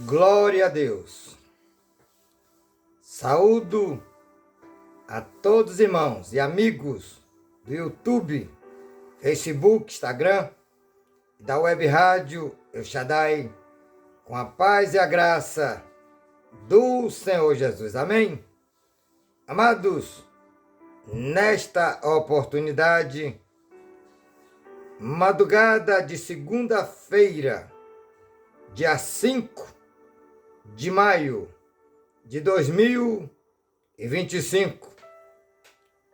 Glória a Deus. Saúdo a todos os irmãos e amigos do YouTube, Facebook, Instagram e da Web Rádio El Shaddai, com a paz e a graça do Senhor Jesus. Amém? Amados, nesta oportunidade, madrugada de segunda-feira, dia 5 de maio de 2025.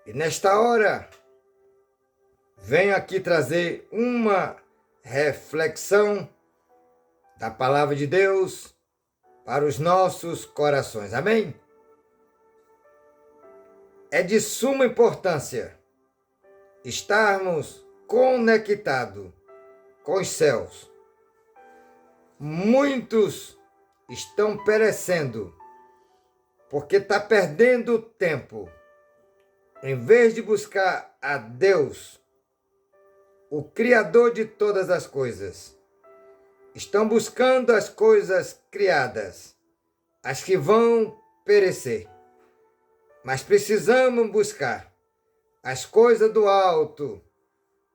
E nesta hora, venho aqui trazer uma reflexão da palavra de Deus para os nossos corações. Amém? É de suma importância estarmos conectados com os céus. Muitos estão perecendo porque está perdendo tempo. Em vez de buscar a Deus, o Criador de todas as coisas, estão buscando as coisas criadas, as que vão perecer. Mas precisamos buscar as coisas do alto,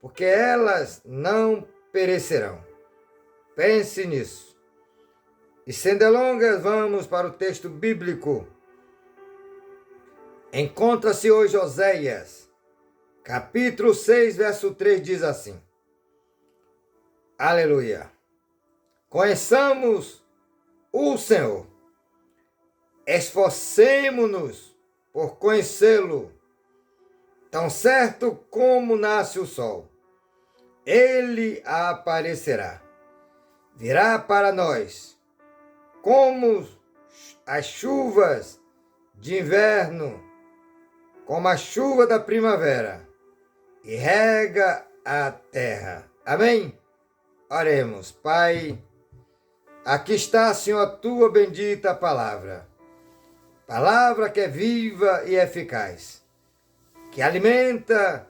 porque elas não perecerão. Pense nisso. E sem delongas, vamos para o texto bíblico. Encontra-se hoje Oséias, capítulo 6, verso 3, diz assim: Aleluia! Conheçamos o Senhor, esforcemo-nos por conhecê-lo, tão certo como nasce o sol, ele aparecerá, virá para nós, como as chuvas de inverno, como a chuva da primavera, e rega a terra. Amém? Oremos. Pai, aqui está, Senhor, a tua bendita palavra. Palavra que é viva e eficaz, que alimenta,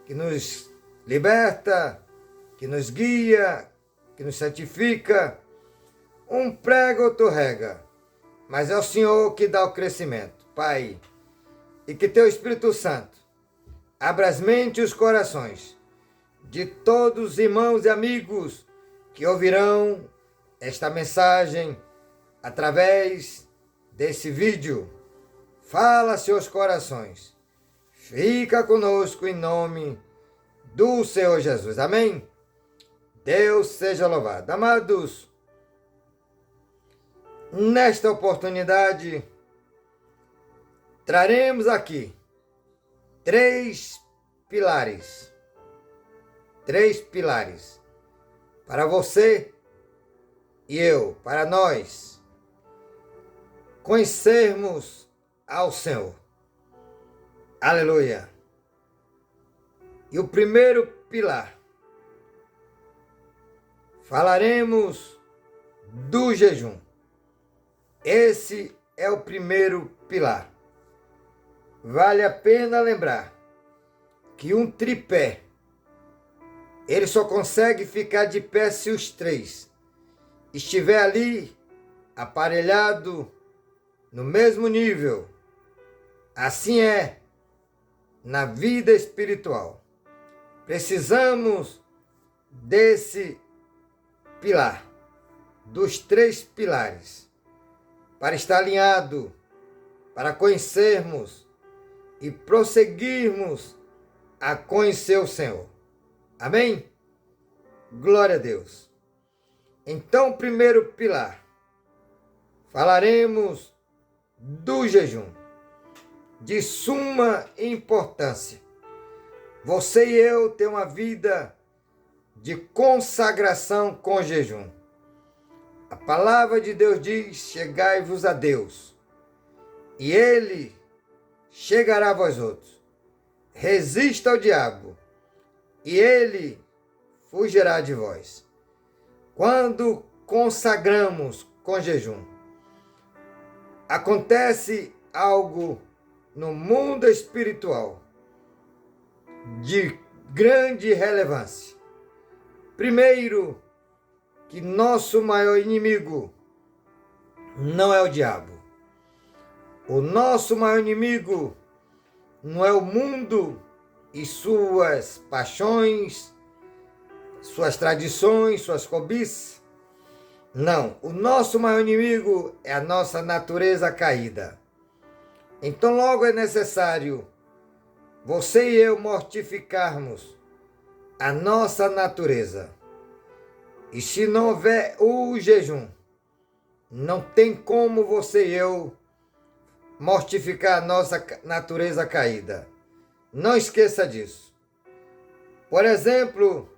que nos liberta, que nos guia, que nos santifica. Um prega, outro rega, mas é o Senhor que dá o crescimento. Pai, e que teu Espírito Santo abra as mentes e os corações de todos os irmãos e amigos que ouvirão esta mensagem através desse vídeo. Fala, seus corações. Fica conosco em nome do Senhor Jesus. Amém? Deus seja louvado. Amados, nesta oportunidade, traremos aqui três pilares para você e eu, para nós conhecermos ao Senhor. Aleluia! E o primeiro pilar, falaremos do jejum. Esse é o primeiro pilar. Vale a pena lembrar que um tripé, ele só consegue ficar de pé se os três estiver ali aparelhado no mesmo nível. Assim é na vida espiritual. Precisamos desse pilar, dos três pilares, para estar alinhado, para conhecermos e prosseguirmos a conhecer o Senhor. Amém? Glória a Deus. Então, primeiro pilar, falaremos do jejum, de suma importância. Você e eu temos uma vida de consagração com jejum. A palavra de Deus diz: chegai-vos a Deus, e Ele chegará a vós outros. Resista ao diabo, e ele fugirá de vós. Quando consagramos com jejum, acontece algo no mundo espiritual de grande relevância. Primeiro, que nosso maior inimigo, não é o diabo. O nosso maior inimigo não é o mundo e suas paixões, suas tradições, suas cobiças. Não, o nosso maior inimigo é a nossa natureza caída. Então logo é necessário você e eu mortificarmos a nossa natureza. E se não houver o jejum, não tem como você e eu mortificar a nossa natureza caída. Não esqueça disso. Por exemplo,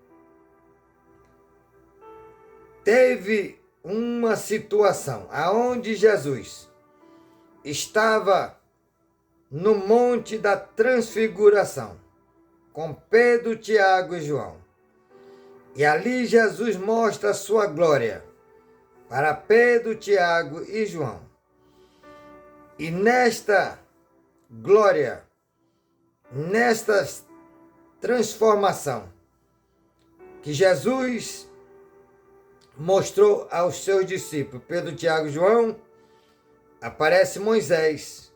teve uma situação aonde Jesus estava no Monte da Transfiguração com Pedro, Tiago e João. E ali Jesus mostra a sua glória para Pedro, Tiago e João. E nesta glória, nesta transformação que Jesus mostrou aos seus discípulos, Pedro, Tiago e João, aparece Moisés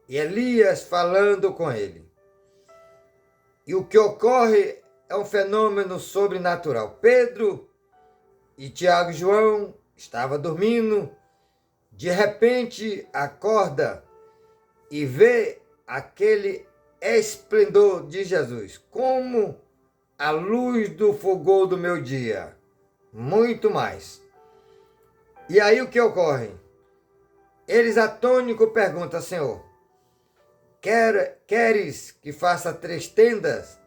e Elias falando com ele. E o que ocorre é um fenômeno sobrenatural. Pedro e Tiago e João estavam dormindo, de repente acorda e vê aquele esplendor de Jesus, como a luz do fulgor do meu dia, muito mais. E aí o que ocorre? Eles atônicos perguntam: Senhor, queres que faça 3 tendas?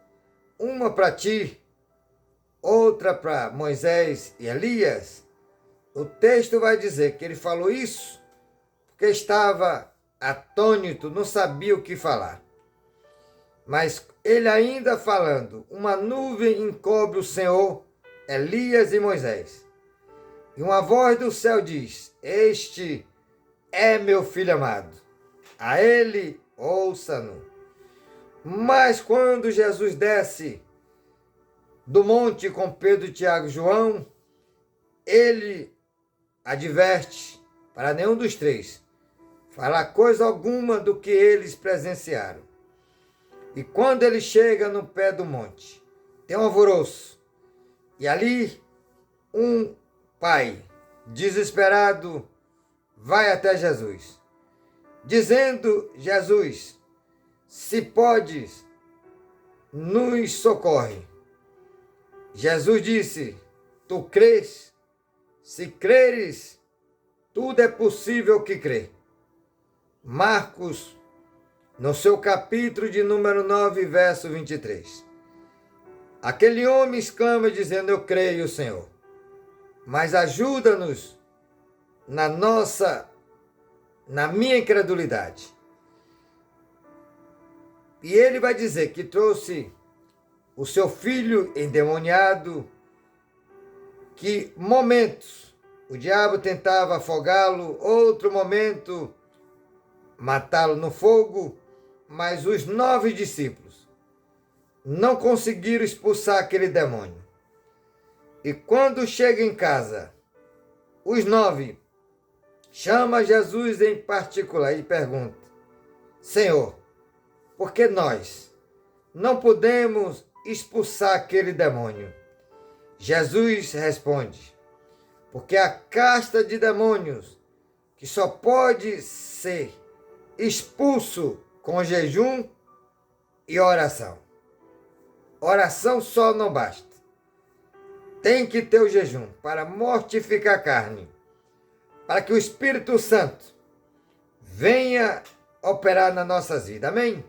Uma para ti, outra para Moisés e Elias? O texto vai dizer que ele falou isso porque estava atônito, não sabia o que falar. Mas ele ainda falando, uma nuvem encobre o Senhor, Elias e Moisés. E uma voz do céu diz: Este é meu filho amado, a ele ouça-no. Mas quando Jesus desce do monte com Pedro, Tiago e João, ele adverte para nenhum dos 3 falar coisa alguma do que eles presenciaram. E quando ele chega no pé do monte, tem um alvoroço. E ali um pai desesperado vai até Jesus, dizendo: Jesus, se podes, nos socorre. Jesus disse: Tu crês? Se creres, tudo é possível que crê. Marcos, no seu capítulo de número 9, verso 23. Aquele homem exclama dizendo: Eu creio, Senhor, mas ajuda-nos na minha incredulidade. E ele vai dizer que trouxe o seu filho endemoniado, que momentos o diabo tentava afogá-lo, outro momento matá-lo no fogo, mas os 9 discípulos não conseguiram expulsar aquele demônio. E quando chega em casa, os 9 chamam Jesus em particular e perguntam: Senhor, por que nós não podemos expulsar aquele demônio? Jesus responde: porque a casta de demônios que só pode ser expulso com jejum e oração. Oração só não basta. Tem que ter o jejum para mortificar a carne, para que o Espírito Santo venha operar nas nossas vidas. Amém?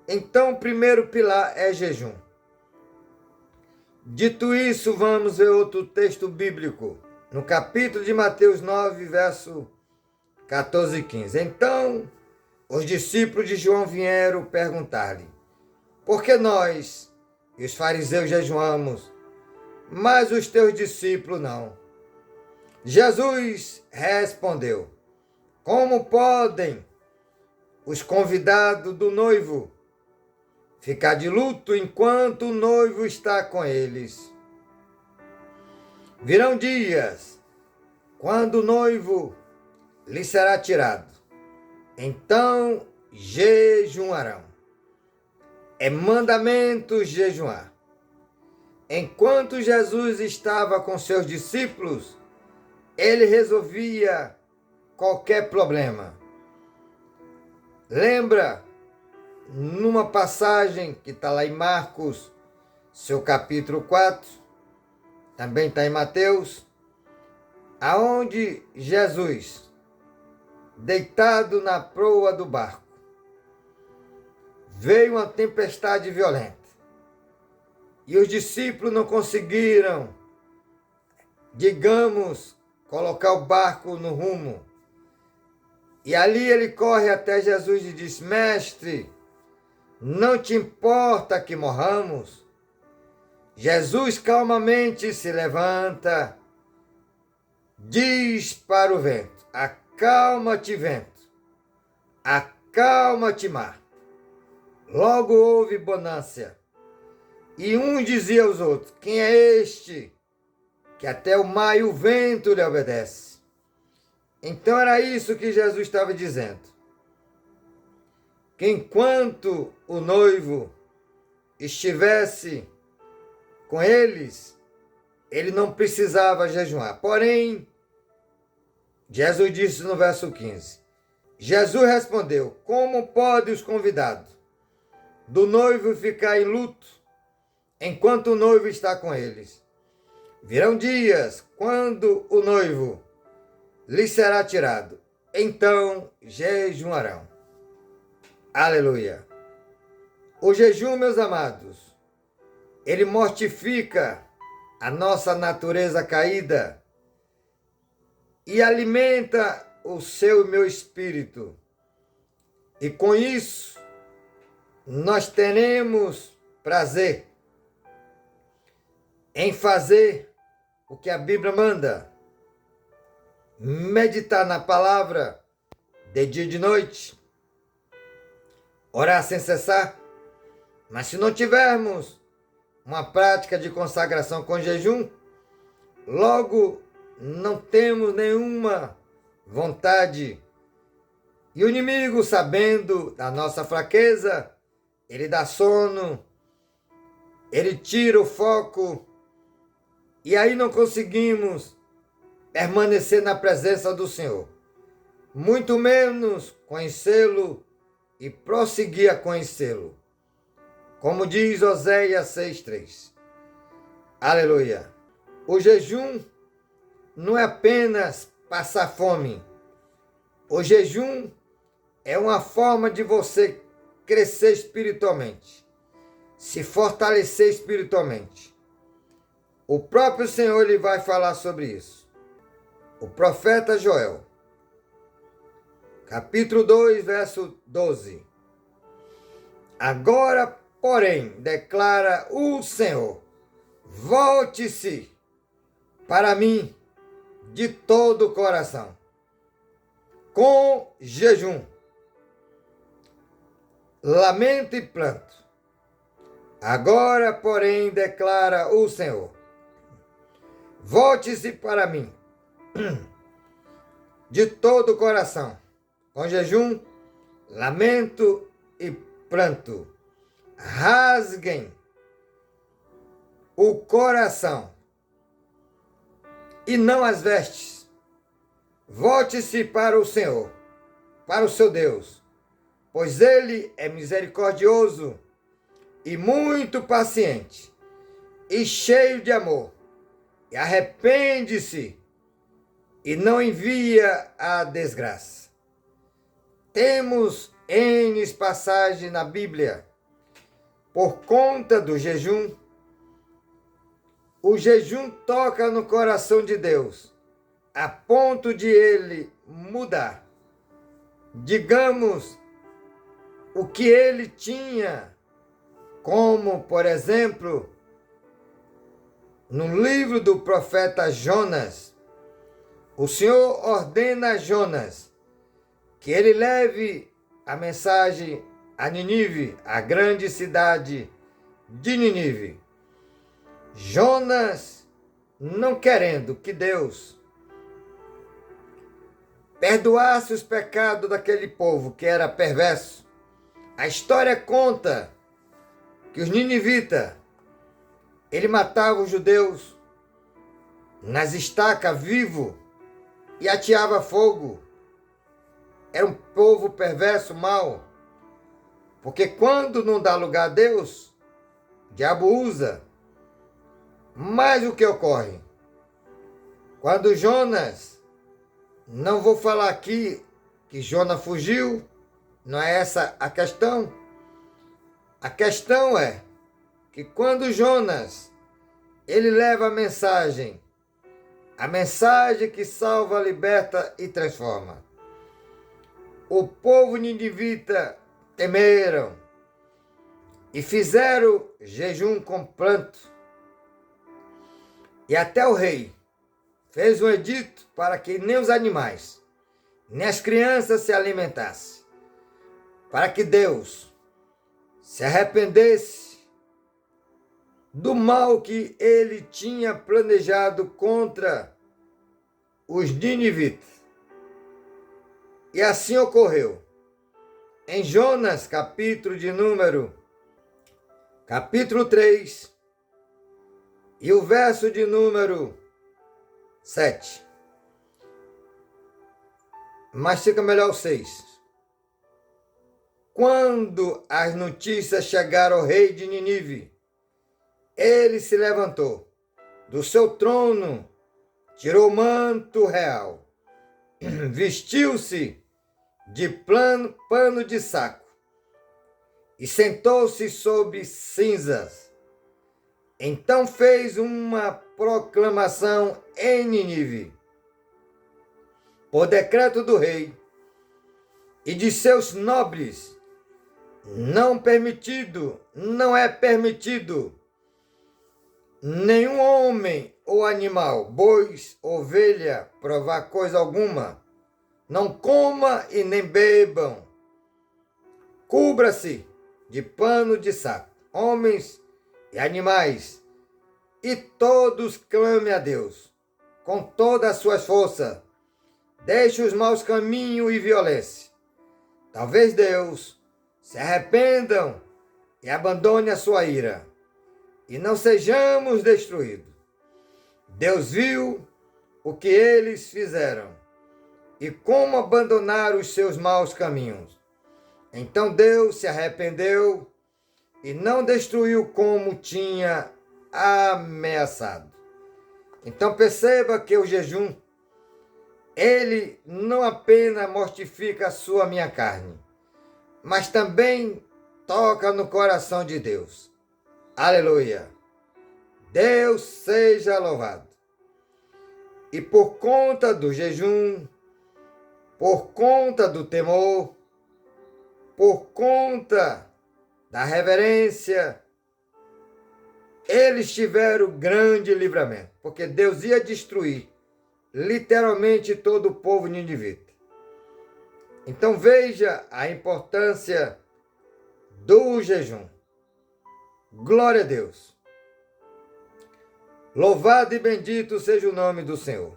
Então, o primeiro pilar é jejum. Dito isso, vamos ver outro texto bíblico, no capítulo de Mateus 9, verso 14 e 15. Então, os discípulos de João vieram perguntar-lhe: por que nós e os fariseus jejuamos, mas os teus discípulos não? Jesus respondeu: como podem os convidados do noivo ficar de luto enquanto o noivo está com eles? Virão dias quando o noivo lhe será tirado. Então jejuarão. É mandamento jejuar. Enquanto Jesus estava com seus discípulos, ele resolvia qualquer problema. Lembra, numa passagem que está lá em Marcos, seu capítulo 4, também está em Mateus, aonde Jesus, deitado na proa do barco, veio uma tempestade violenta e os discípulos não conseguiram, digamos, colocar o barco no rumo. E ali ele corre até Jesus e diz: Mestre, não te importa que morramos? Jesus calmamente se levanta, diz para o vento: acalma-te, vento, acalma-te, mar. Logo houve bonança. E um dizia aos outros: quem é este que até o mar e o vento lhe obedece? Então era isso que Jesus estava dizendo. Que enquanto o noivo estivesse com eles, ele não precisava jejuar. Porém, Jesus disse no verso 15: Jesus respondeu: como pode os convidados do noivo ficar em luto enquanto o noivo está com eles? Virão dias quando o noivo lhe será tirado, então jejuarão. Aleluia! O jejum, meus amados, ele mortifica a nossa natureza caída e alimenta o seu e meu espírito. E com isso, nós teremos prazer em fazer o que a Bíblia manda. Meditar na palavra de dia e de noite. Orar sem cessar. Mas se não tivermos uma prática de consagração com jejum, logo não temos nenhuma vontade. E o inimigo, sabendo da nossa fraqueza, ele dá sono, ele tira o foco, e aí não conseguimos permanecer na presença do Senhor, muito menos conhecê-lo e prosseguir a conhecê-lo. Como diz Oséias 6,3. Aleluia! O jejum não é apenas passar fome. O jejum é uma forma de você crescer espiritualmente, se fortalecer espiritualmente. O próprio Senhor ele vai falar sobre isso. O profeta Joel, capítulo 2, verso 12. Agora, porém, declara o Senhor, volte-se para mim de todo o coração, com jejum, lamento e pranto. Agora, porém, declara o Senhor, volte-se para mim de todo o coração, com jejum, lamento e pranto. Rasguem o coração e não as vestes. Volte-se para o Senhor, para o seu Deus, pois ele é misericordioso e muito paciente e cheio de amor, e arrepende-se e não envia a desgraça. Temos N passagens na Bíblia por conta do jejum. O jejum toca no coração de Deus, a ponto de ele mudar, digamos, o que ele tinha, como, por exemplo, no livro do profeta Jonas, o Senhor ordena a Jonas que ele leve a mensagem a Nínive, a grande cidade de Nínive. Jonas, não querendo que Deus perdoasse os pecados daquele povo que era perverso. A história conta que os ninivitas, ele matava os judeus nas estacas vivo e ateava fogo. Era um povo perverso, mau. Porque quando não dá lugar a Deus, o diabo usa. Mas o que ocorre? Quando Jonas, não vou falar aqui que Jonas fugiu, não é essa a questão. A questão é que quando Jonas, ele leva a mensagem que salva, liberta e transforma. O povo ninivita temeram e fizeram jejum com pranto. E até o rei fez um edito para que nem os animais, nem as crianças se alimentassem, para que Deus se arrependesse do mal que ele tinha planejado contra os ninivitas. E assim ocorreu. Em Jonas, capítulo 3, e o verso de número 7. Mas fica melhor o 6. Quando as notícias chegaram ao rei de Nínive, ele se levantou do seu trono, tirou o manto real, vestiu-se de pano de saco e sentou-se sobre cinzas. Então fez uma proclamação em Nínive, por decreto do rei e de seus nobres: não é permitido nenhum homem ou animal, bois, ovelha, provar coisa alguma. Não coma e nem bebam. Cubra-se de pano de saco, homens e animais, e todos clamem a Deus com todas as suas forças. Deixe os maus caminhos e violência. Talvez Deus se arrependam e abandone a sua ira, e não sejamos destruídos. Deus viu o que eles fizeram e como abandonaram os seus maus caminhos. Então Deus se arrependeu e não destruiu como tinha ameaçado. Então perceba que o jejum, ele não apenas mortifica a sua minha carne, mas também toca no coração de Deus. Aleluia! Deus seja louvado. E por conta do jejum, por conta do temor, por conta da reverência, eles tiveram grande livramento, porque Deus ia destruir literalmente todo o povo ninivita. Então veja a importância do jejum. Glória a Deus. Louvado e bendito seja o nome do Senhor.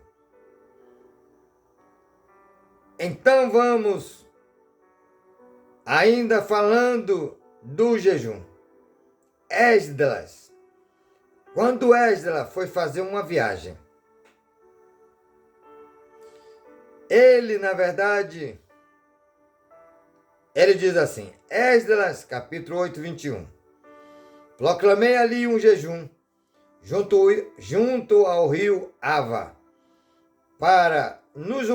Então vamos ainda falando do jejum. Esdras. Quando Esdras foi fazer uma viagem, ele, na verdade, ele diz assim, Esdras, capítulo 8, 21. Proclamei ali um jejum, junto ao rio Ava, para nos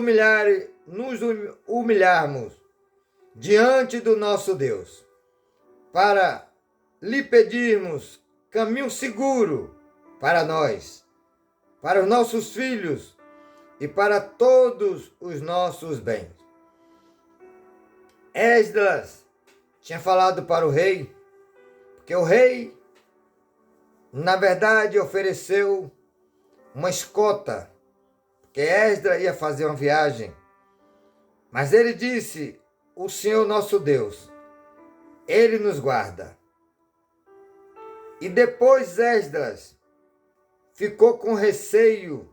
humilharmos diante do nosso Deus, para lhe pedirmos caminho seguro para nós, para os nossos filhos e para todos os nossos bens. Esdras tinha falado para o rei, porque o rei, na verdade, ofereceu uma escolta, porque Esdras ia fazer uma viagem. Mas ele disse, o Senhor nosso Deus, Ele nos guarda. E depois Esdras ficou com receio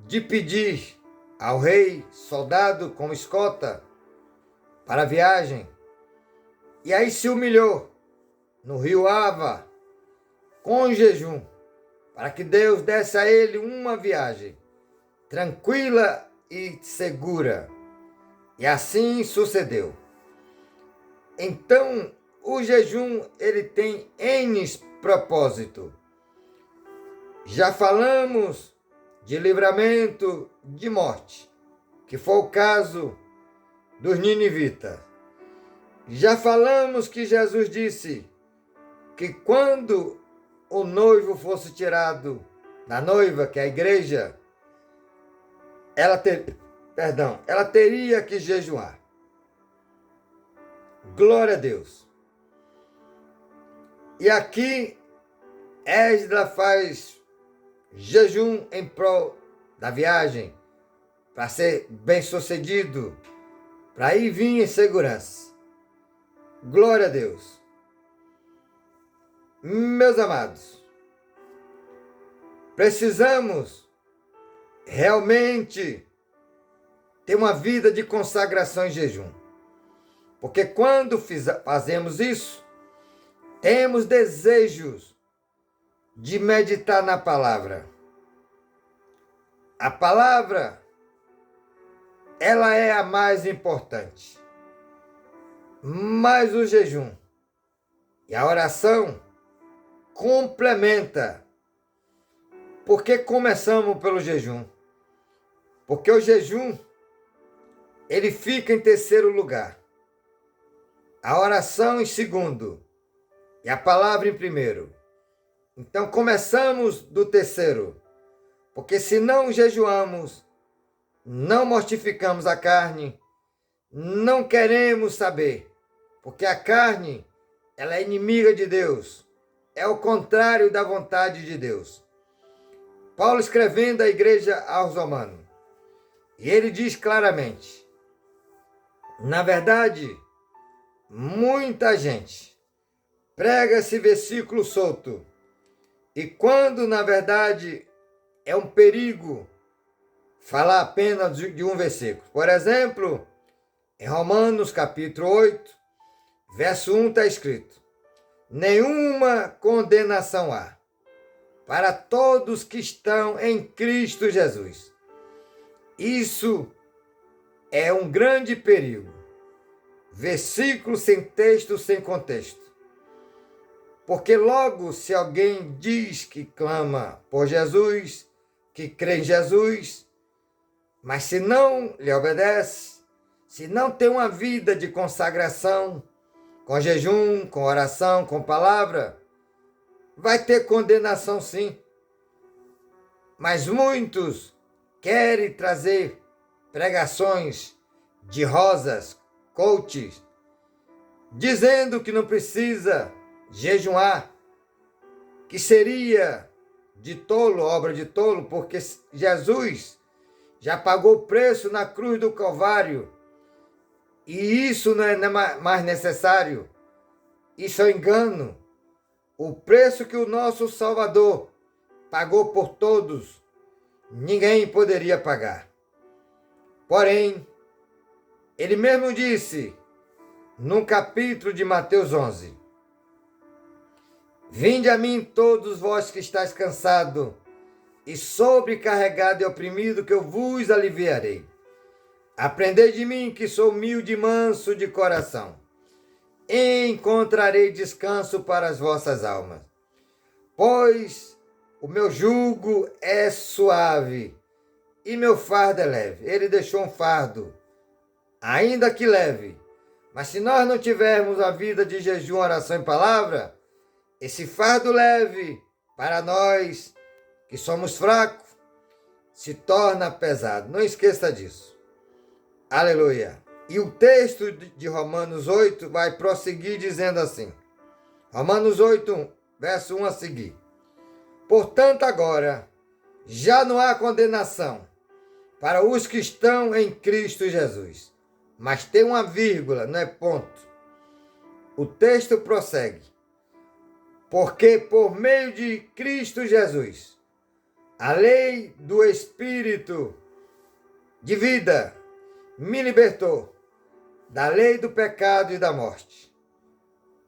de pedir ao rei soldado como escolta para a viagem. E aí se humilhou no rio Ava com jejum, para que Deus desse a ele uma viagem tranquila e segura. E assim sucedeu. Então, o jejum, ele tem N propósito. Já falamos de livramento de morte, que foi o caso dos ninivitas. Já falamos que Jesus disse que quando o noivo fosse tirado da noiva, que é a igreja, ela teria que jejuar. Glória a Deus. E aqui Esdras faz jejum em prol da viagem, para ser bem-sucedido, para ir vir em segurança. Glória a Deus. Meus amados, precisamos realmente ter uma vida de consagração em jejum. Porque quando fazemos isso, temos desejos de meditar na palavra. A palavra, ela é a mais importante. Mas o jejum e a oração complementa. Por que começamos pelo jejum? Porque o jejum, ele fica em terceiro lugar. A oração em segundo. E a palavra em primeiro. Então começamos do terceiro. Porque se não jejuamos, não mortificamos a carne, não queremos saber. Porque a carne, ela é inimiga de Deus. É o contrário da vontade de Deus. Paulo escrevendo à igreja aos Romanos. E ele diz claramente, na verdade, muita gente prega esse versículo solto. E quando, na verdade, é um perigo falar apenas de um versículo. Por exemplo, em Romanos capítulo 8, verso 1 está escrito: nenhuma condenação há para todos que estão em Cristo Jesus. Isso é um grande perigo. Versículo sem texto, sem contexto. Porque logo, se alguém diz que clama por Jesus, que crê em Jesus, mas se não lhe obedece, se não tem uma vida de consagração, com jejum, com oração, com palavra, vai ter condenação sim. Mas muitos querem trazer pregações de rosas, coaches, dizendo que não precisa jejuar, que seria de tolo, obra de tolo, porque Jesus já pagou o preço na cruz do Calvário, e isso não é mais necessário. Isso é engano. O preço que o nosso Salvador pagou por todos, ninguém poderia pagar. Porém, ele mesmo disse, no capítulo de Mateus 11, vinde a mim todos vós que estáis cansados e sobrecarregado e oprimido, que eu vos aliviarei. Aprendei de mim, que sou humilde e manso de coração. Encontrarei descanso para as vossas almas. Pois o meu jugo é suave e meu fardo é leve. Ele deixou um fardo, ainda que leve. Mas se nós não tivermos a vida de jejum, oração e palavra, esse fardo leve para nós que somos fracos se torna pesado. Não esqueça disso. Aleluia. E o texto de Romanos 8 vai prosseguir dizendo assim. Romanos 8, verso 1 a seguir. Portanto, agora já não há condenação para os que estão em Cristo Jesus. Mas tem uma vírgula, não é ponto. O texto prossegue. Porque por meio de Cristo Jesus, a lei do Espírito de vida, me libertou da lei do pecado e da morte.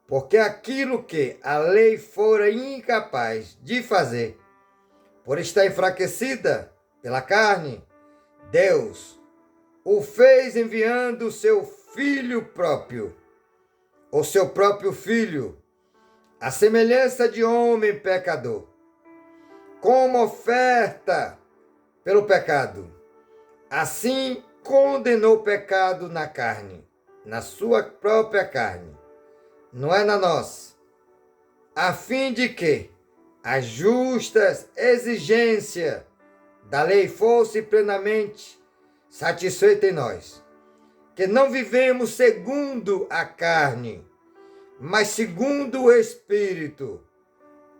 Porque aquilo que a lei fora incapaz de fazer, por estar enfraquecida pela carne, Deus o fez enviando o seu Filho próprio, o seu próprio Filho, à semelhança de homem pecador, como oferta pelo pecado. Assim condenou o pecado na carne, na sua própria carne, não é na nossa, a fim de que as justas exigências da lei fosse plenamente satisfeita em nós, que não vivemos segundo a carne, mas segundo o Espírito.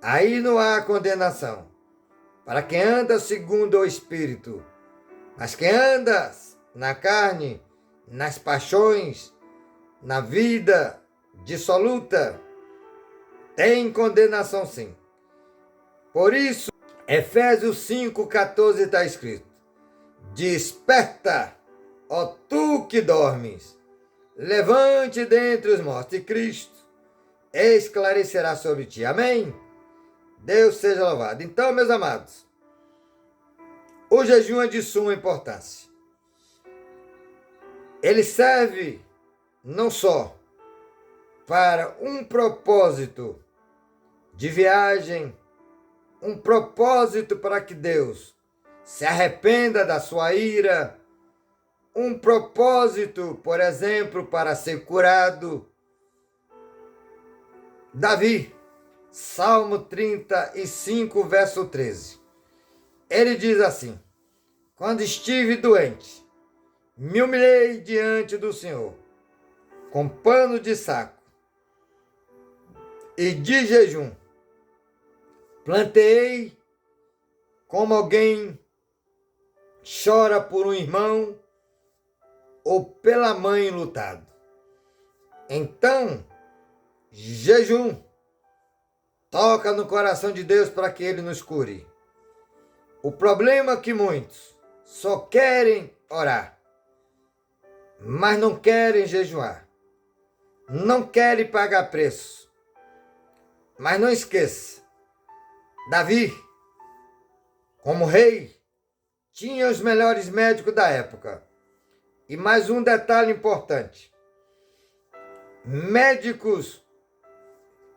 Aí não há condenação para quem anda segundo o Espírito, mas quem anda na carne, nas paixões, na vida dissoluta, tem condenação sim. Por isso, Efésios 5,14 está escrito: desperta, ó tu que dormes, levante dentre os mortos, e Cristo esclarecerá sobre ti. Amém? Deus seja louvado. Então, meus amados, o jejum é de suma importância. Ele serve não só para um propósito de viagem, um propósito para que Deus se arrependa da sua ira, um propósito, por exemplo, para ser curado. Davi, Salmo 35, verso 13. Ele diz assim: quando estive doente, me humilhei diante do Senhor, com pano de saco e de jejum. Plantei como alguém chora por um irmão ou pela mãe lutado. Então, jejum toca no coração de Deus para que Ele nos cure. O problema é que muitos só querem orar, mas não querem jejuar. Não querem pagar preço. Mas não esqueça, Davi, como rei, tinha os melhores médicos da época. E mais um detalhe importante: médicos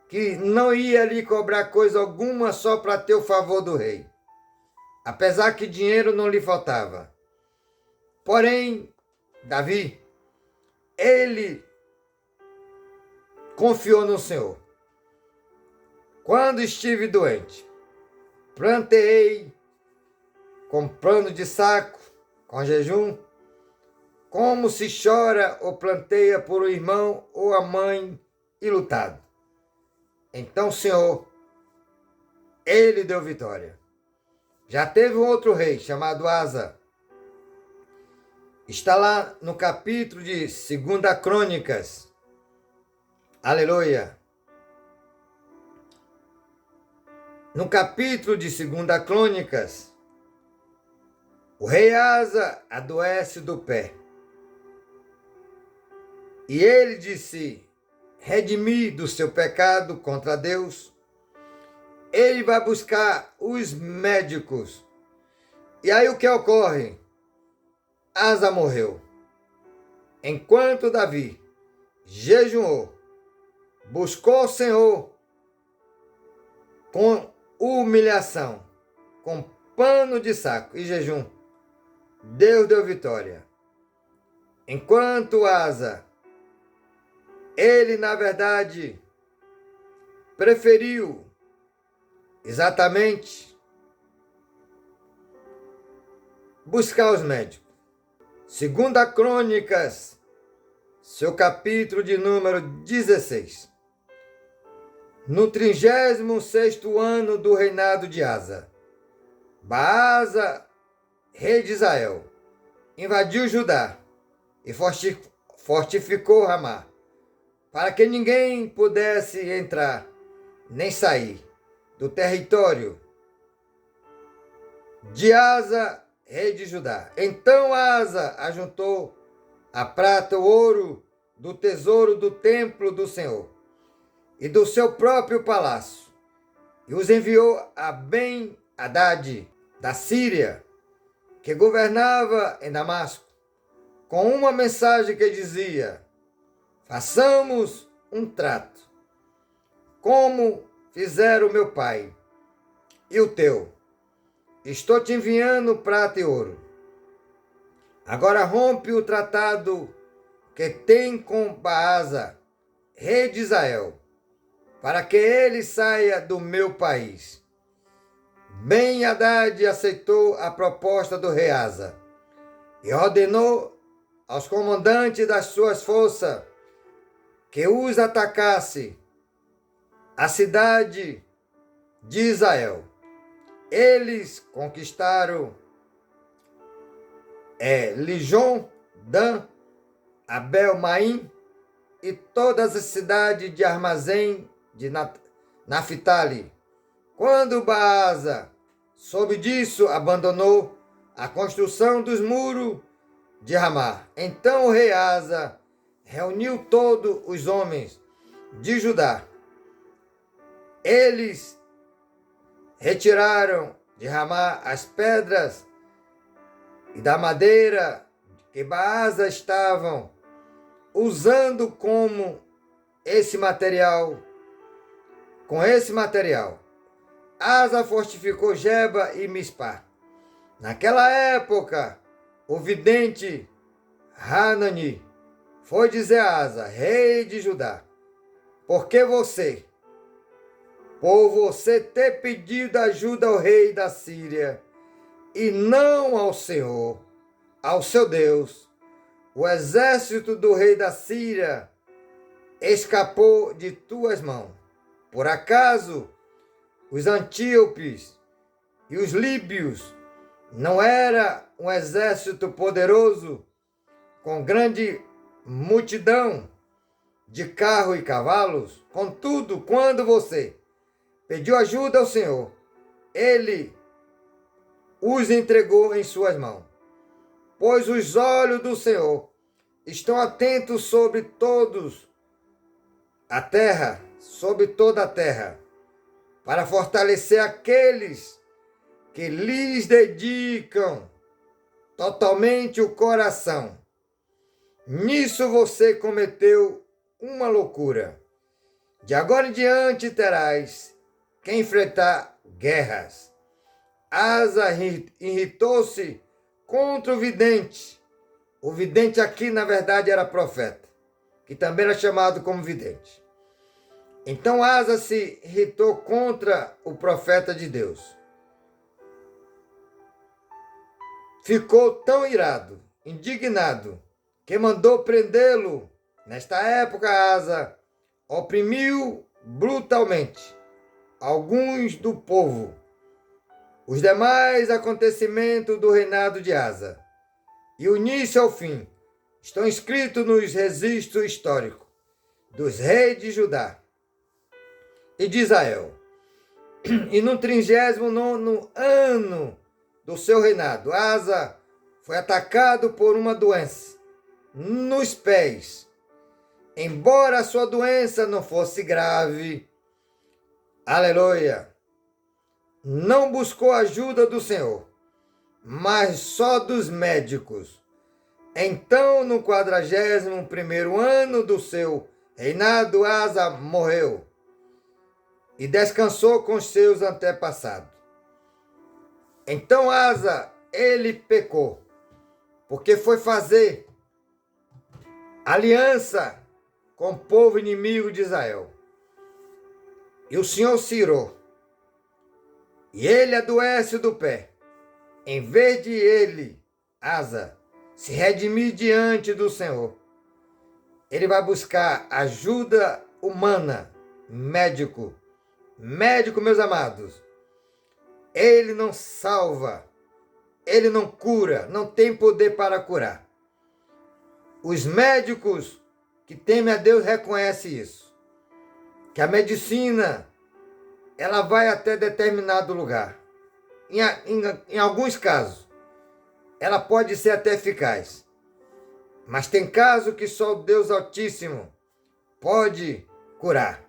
que não ia lhe cobrar coisa alguma só para ter o favor do rei, apesar que dinheiro não lhe faltava. Porém, Davi, ele confiou no Senhor. Quando estive doente, plantei com pano de saco, com jejum, como se chora ou planteia por um irmão ou a mãe ilutado. Então o Senhor, Ele deu vitória. Já teve um outro rei chamado Asa. Está lá no capítulo de 2 Crônicas. Aleluia. No capítulo de 2 Crônicas, o rei Asa adoece do pé. E ele disse redimir do seu pecado contra Deus. Ele vai buscar os médicos. E aí o que ocorre? Asa morreu. Enquanto Davi jejuou, buscou o Senhor com humilhação, com pano de saco e jejum, Deus deu vitória. Enquanto Asa, ele na verdade preferiu exatamente buscar os médicos. 2 Crônicas, seu capítulo de número 16. No 36º ano do reinado de Asa, Baasa, rei de Israel, invadiu Judá e fortificou Ramá, para que ninguém pudesse entrar nem sair do território de Asa. rei de Judá. Então Asa ajuntou a prata e o ouro do tesouro do templo do Senhor e do seu próprio palácio, e os enviou a Ben-Hadad da Síria, que governava em Damasco, com uma mensagem que dizia: façamos um trato, como fizeram o meu pai e o teu. Estou te enviando prata e ouro. Agora rompe o tratado que tem com Baasa, rei de Israel, para que ele saia do meu país. Ben-Hadad aceitou a proposta do rei Asa e ordenou aos comandantes das suas forças que os atacasse a cidade de Israel. Eles conquistaram Lijon, Dan, Abel-Maim e todas as cidades de armazém de Naphtali. Quando Baasa soube disso, abandonou a construção dos muros de Ramá. Então o rei Asa reuniu todos os homens de Judá. Eles retiraram de Ramá as pedras e da madeira que Baasa estavam usando com esse material. Asa fortificou Geba e Mispá. Naquela época, o vidente Hanani foi dizer a Asa, rei de Judá: por você ter pedido ajuda ao rei da Síria e não ao Senhor, ao seu Deus, o exército do rei da Síria escapou de tuas mãos. Por acaso os antíopes e os líbios não era um exército poderoso, com grande multidão de carros e cavalos? Contudo, quando você pediu ajuda ao Senhor, ele os entregou em suas mãos. Pois os olhos do Senhor estão atentos sobre toda a terra, para fortalecer aqueles que lhes dedicam totalmente o coração. Nisso você cometeu uma loucura. De agora em diante terás que enfrentar guerras. Asa irritou-se contra o vidente. O vidente aqui, na verdade, era profeta, que também era chamado como vidente. Então Asa se irritou contra o profeta de Deus. Ficou tão irado, indignado, que mandou prendê-lo. Nesta época, Asa oprimiu brutalmente alguns do povo. Os demais acontecimentos do reinado de Asa, e o início ao fim, estão escritos nos registros históricos dos reis de Judá e de Israel. E no 39º ano do seu reinado, Asa foi atacado por uma doença nos pés. Embora a sua doença não fosse grave, aleluia, não buscou ajuda do Senhor, mas só dos médicos. Então, no 41º ano do seu reinado, Asa morreu e descansou com seus antepassados. Então Asa, ele pecou, porque foi fazer aliança com o povo inimigo de Israel. E o Senhor se irou, e ele adoece do pé. Em vez de ele, Asa, se redimir diante do Senhor, ele vai buscar ajuda humana, médico, meus amados. Ele não salva, ele não cura, não tem poder para curar. Os médicos que temem a Deus reconhecem isso, que a medicina, ela vai até determinado lugar. Em alguns casos, ela pode ser até eficaz. Mas tem caso que só o Deus Altíssimo pode curar.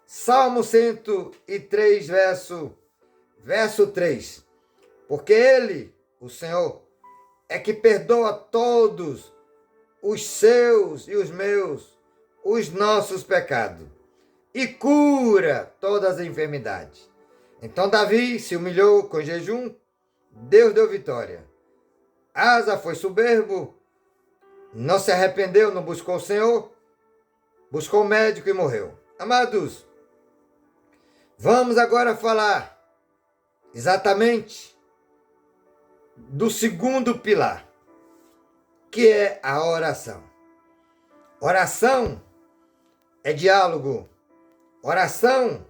Salmo 103, verso 3. Porque Ele, o Senhor, é que perdoa todos os seus e os meus, os nossos pecados, e cura todas as enfermidades. Então Davi se humilhou com jejum, Deus deu vitória. Asa foi soberbo, não se arrependeu, não buscou o Senhor, buscou o médico e morreu. Amados, vamos agora falar exatamente do segundo pilar, que é a oração. Oração é diálogo. Oração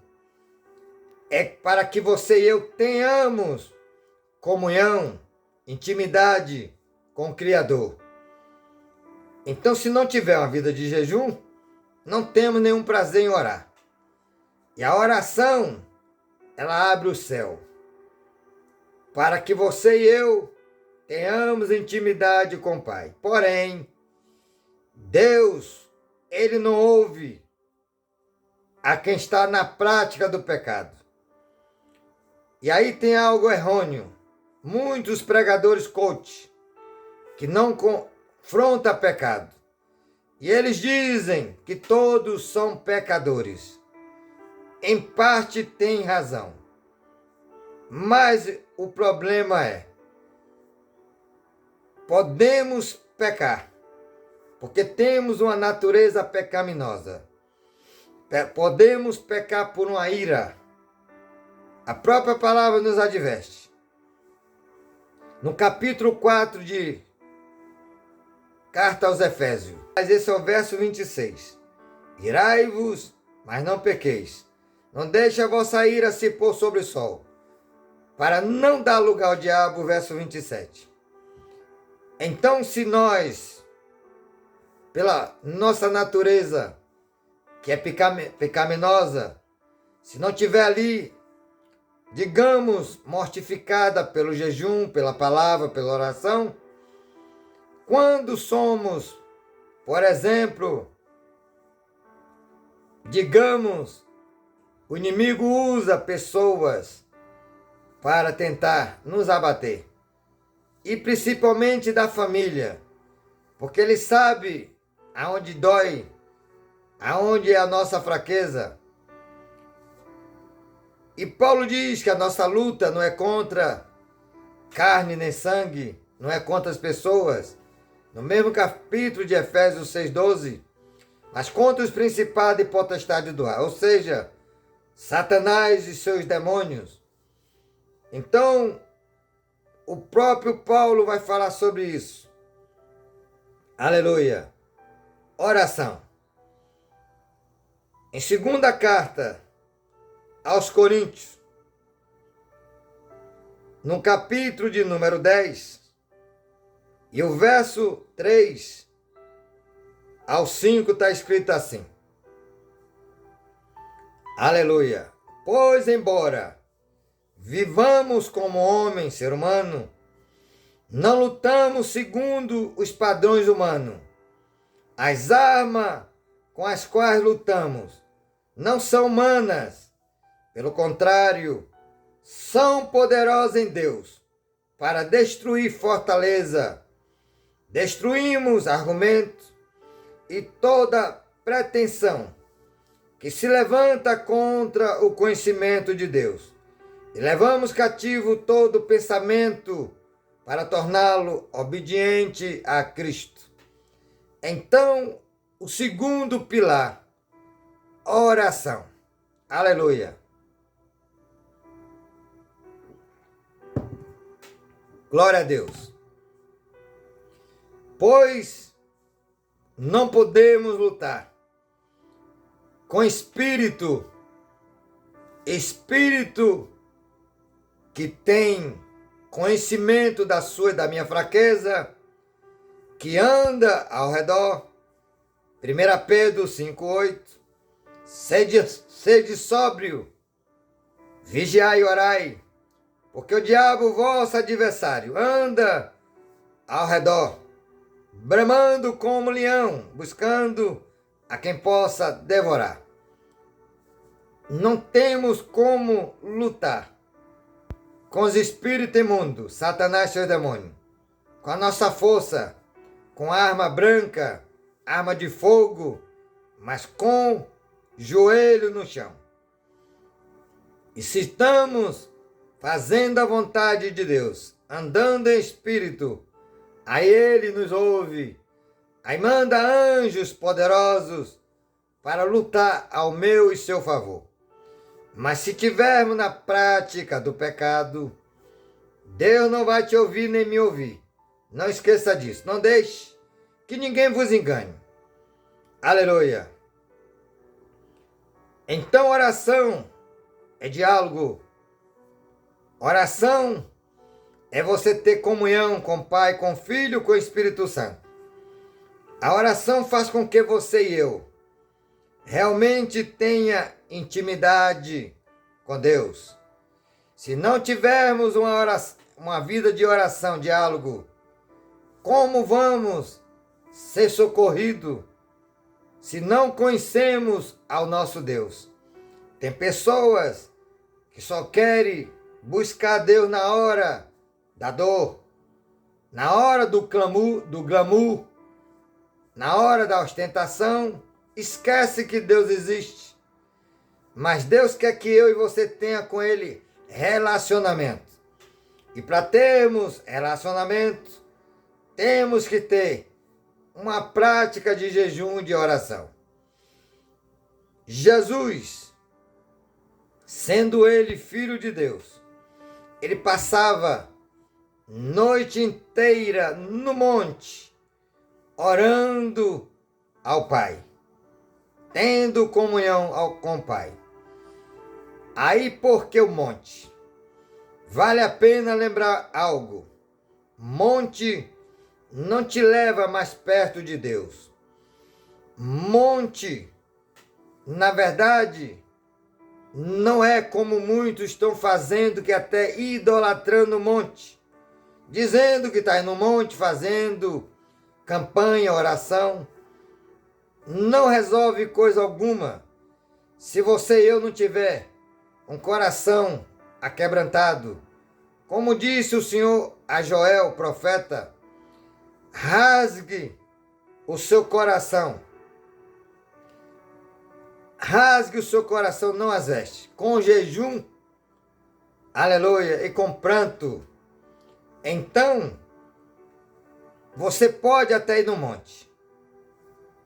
é para que você e eu tenhamos comunhão, intimidade com o Criador. Então, se não tiver uma vida de jejum, não temos nenhum prazer em orar. E a oração, ela abre o céu para que você e eu tenhamos intimidade com o Pai. Porém, Deus, Ele não ouve a quem está na prática do pecado. E aí tem algo errôneo. Muitos pregadores coach que não confrontam pecado. E eles dizem que todos são pecadores. Em parte tem razão. Mas o problema é, podemos pecar, porque temos uma natureza pecaminosa. Podemos pecar por uma ira. A própria palavra nos adverte. No capítulo 4 de Carta aos Efésios. Mas esse é o verso 26. Irai-vos, mas não pequeis. Não deixe a vossa ira se pôr sobre o sol, para não dar lugar ao diabo, verso 27. Então, se nós, pela nossa natureza, que é pecaminosa, se não tiver ali, digamos, mortificada pelo jejum, pela palavra, pela oração, quando somos, por exemplo, digamos, o inimigo usa pessoas para tentar nos abater, e principalmente da família, porque ele sabe aonde dói, aonde é a nossa fraqueza. E Paulo diz que a nossa luta não é contra carne nem sangue, não é contra as pessoas, no mesmo capítulo de Efésios 6,12, mas contra os principados e potestades do ar, ou seja, Satanás e seus demônios. Então, o próprio Paulo vai falar sobre isso. Aleluia. Oração. Em segunda carta aos Coríntios, no capítulo de número 10, e o verso 3 ao 5 está escrito assim. Aleluia. Pois embora vivamos como homem, ser humano, não lutamos segundo os padrões humanos. As armas com as quais lutamos não são humanas. Pelo contrário, são poderosas em Deus para destruir fortaleza. Destruímos argumentos e toda pretensão que se levanta contra o conhecimento de Deus. E levamos cativo todo pensamento para torná-lo obediente a Cristo. Então, o segundo pilar, oração. Aleluia. Glória a Deus. Pois não podemos lutar com espírito que tem conhecimento da sua e da minha fraqueza, que anda ao redor. 1 Pedro 5,8. Sede sóbrio, vigiai e orai, porque o diabo, vosso adversário, anda ao redor, bramando como leão, buscando a quem possa devorar. Não temos como lutar com os espíritos imundos, Satanás e seus demônios, com a nossa força, com arma branca, arma de fogo, mas com joelho no chão. E se estamos fazendo a vontade de Deus, andando em espírito, aí Ele nos ouve, aí manda anjos poderosos para lutar ao meu e seu favor. Mas se tivermos na prática do pecado, Deus não vai te ouvir nem me ouvir. Não esqueça disso. Não deixe que ninguém vos engane. Aleluia. Então oração é diálogo. Oração é você ter comunhão com o Pai, com o Filho, com o Espírito Santo. A oração faz com que você e eu realmente tenha intimidade com Deus. Se não tivermos uma vida de oração, diálogo, como vamos ser socorridos se não conhecemos ao nosso Deus? Tem pessoas que só querem buscar Deus na hora da dor, na hora do glamour, na hora da ostentação. Esquece que Deus existe. Mas Deus quer que eu e você tenha com Ele relacionamento. E para termos relacionamento, temos que ter uma prática de jejum e de oração. Jesus, sendo Ele Filho de Deus, Ele passava noite inteira no monte, orando ao Pai, tendo comunhão com o Pai. Aí por que o monte? Vale a pena lembrar algo. Monte não te leva mais perto de Deus. Monte, na verdade, não é como muitos estão fazendo, que até idolatrando o monte, dizendo que está no monte fazendo campanha, oração. Não resolve coisa alguma se você e eu não tiver um coração aquebrantado. Como disse o Senhor a Joel, profeta, rasgue o seu coração. Rasgue o seu coração, não as vestes, com jejum, aleluia, e com pranto. Então, você pode até ir no monte,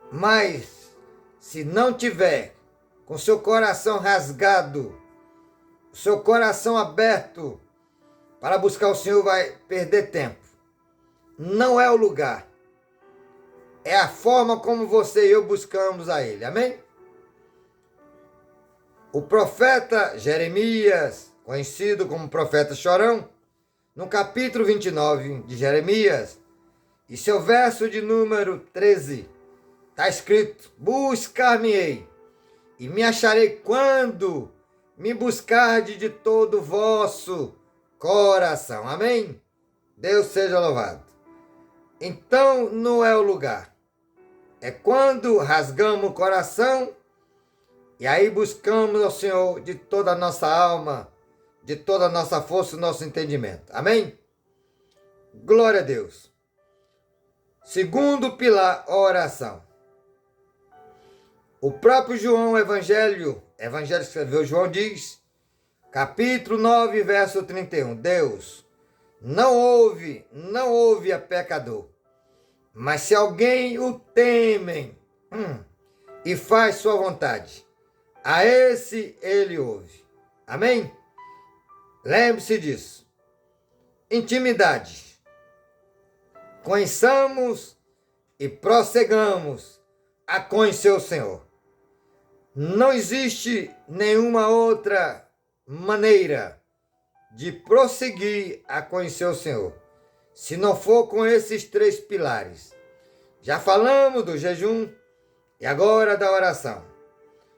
mas se não tiver com seu coração rasgado, seu coração aberto para buscar o Senhor, vai perder tempo. Não é o lugar. É a forma como você e eu buscamos a Ele. Amém? O profeta Jeremias, conhecido como profeta chorão, no capítulo 29 de Jeremias, e seu verso de número 13, está escrito: buscar-me-ei, e me acharei quando me buscarde de todo o vosso coração. Amém? Deus seja louvado. Então não é o lugar. É quando rasgamos o coração e aí buscamos ao Senhor de toda a nossa alma, de toda a nossa força e nosso entendimento. Amém? Glória a Deus. Segundo pilar, oração. O próprio João, Evangelho que escreveu João, diz, capítulo 9, verso 31, Deus não ouve a pecador, mas se alguém o teme e faz sua vontade, a esse ele ouve. Amém? Lembre-se disso. Intimidade. Conheçamos e prossigamos a conhecer o Senhor. Não existe nenhuma outra maneira de prosseguir a conhecer o Senhor, se não for com esses três pilares. Já falamos do jejum e agora da oração.